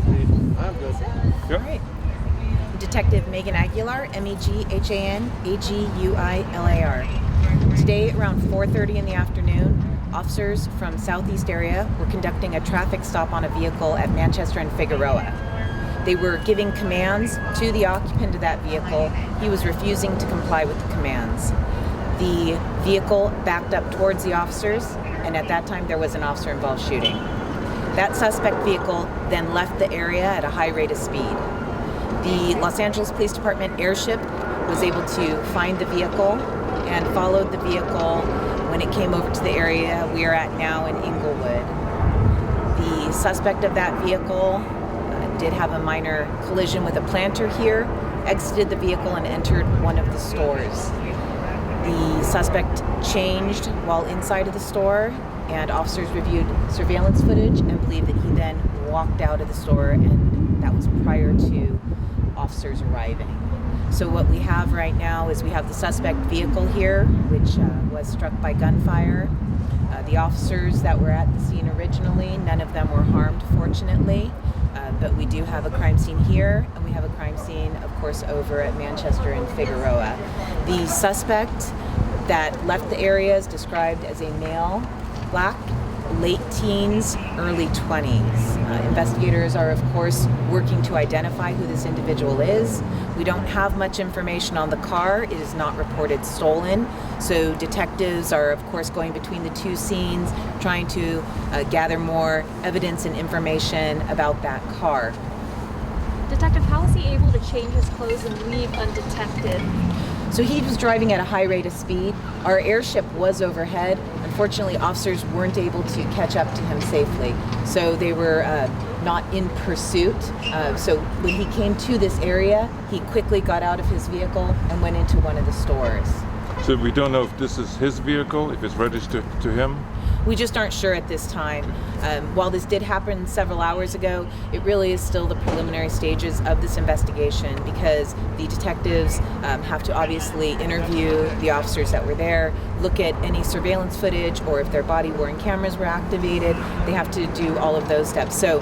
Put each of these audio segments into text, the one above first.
today? I'm good. All right. Detective Megan Aguilar, MeghanAguilar. Today, around 4:30 in the afternoon, officers from Southeast area were conducting a traffic stop on a vehicle at Manchester and Figueroa. They were giving commands to the occupant of that vehicle. He was refusing to comply with the commands. The vehicle backed up towards the officers, and at that time there was an officer-involved shooting. That suspect vehicle then left the area at a high rate of speed. The Los Angeles Police Department airship was able to find the vehicle and followed the vehicle when it came over to the area we are at now in Inglewood. The suspect of that vehicle did have a minor collision with a planter here, exited the vehicle and entered one of the stores. The suspect changed while inside of the store, and officers reviewed surveillance footage and believe that he then walked out of the store, and that was prior to officers arriving. So what we have right now is we have the suspect vehicle here, which was struck by gunfire. The officers that were at the scene originally, none of them were harmed, fortunately. But we do have a crime scene here, and we have a crime scene, of course, over at Manchester and Figueroa. The suspect that left the area is described as a male, black, late teens, early 20s. Investigators are, of course, working to identify who this individual is. We don't have much information on the car. It is not reported stolen. So detectives are, of course, going between the two scenes, trying to gather more evidence and information about that car. Detective, how was he able to change his clothes and leave undetected? So he was driving at a high rate of speed. Our airship was overhead. Unfortunately, officers weren't able to catch up to him safely. So they were not in pursuit. So when he came to this area, he quickly got out of his vehicle and went into one of the stores. So we don't know if this is his vehicle, if it's registered to him? We just aren't sure at this time. While this did happen several hours ago, it really is still the preliminary stages of this investigation, because the detectives have to obviously interview the officers that were there, look at any surveillance footage, or if their body-worn cameras were activated. They have to do all of those steps. So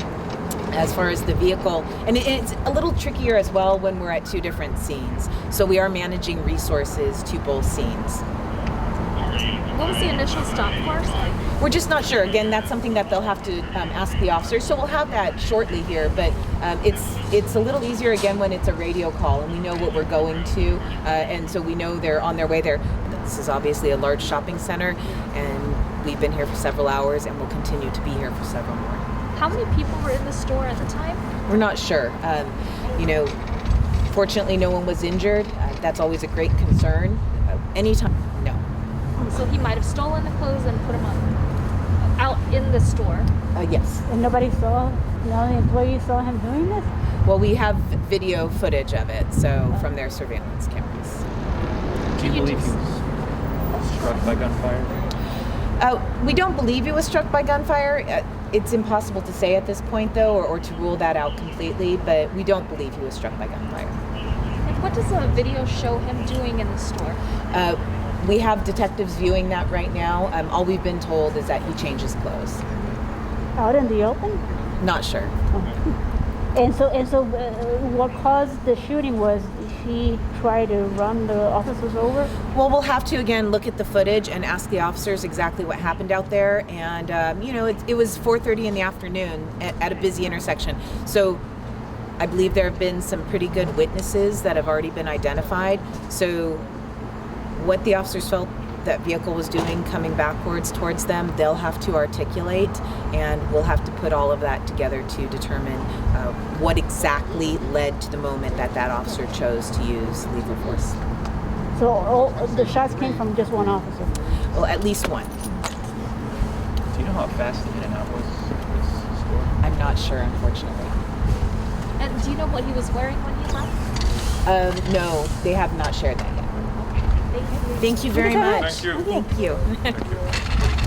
as far as the vehicle, and it's a little trickier as well when we're at two different scenes. So we are managing resources to both scenes. What was the initial stop course? We're just not sure. Again, that's something that they'll have to ask the officers. So we'll have that shortly here, but it's a little easier again when it's a radio call and we know what we're going to, and so we know they're on their way there. This is obviously a large shopping center, and we've been here for several hours and we'll continue to be here for several more. How many people were in the store at the time? We're not sure. Fortunately, no one was injured. That's always a great concern. Anytime, no. So he might have stolen the clothes and put them out in the store. Yes. And nobody saw, none of the employees saw him doing this? Well, we have video footage of it, so from their surveillance cameras. Do you believe he was struck by gunfire? We don't believe he was struck by gunfire. It's impossible to say at this point, though, or to rule that out completely, but we don't believe he was struck by gunfire. And what does the video show him doing in the store? We have detectives viewing that right now. All we've been told is that he changed his clothes. Out in the open? Not sure. And so, what caused the shooting? Was he tried to run the officers over? Well, we'll have to again look at the footage and ask the officers exactly what happened out there. And it was 4:30 in the afternoon at a busy intersection. So I believe there have been some pretty good witnesses that have already been identified. So what the officers felt that vehicle was doing coming backwards towards them, they'll have to articulate, and we'll have to put all of that together to determine what exactly led to the moment that officer chose to use lethal force. So all the shots came from just one officer? Well, at least one. Do you know how fast the in and out was this store? I'm not sure, unfortunately. And do you know what he was wearing when he left? No, they have not shared that yet. Thank you. Thank you very much. Thank you. Thank you. Thank you.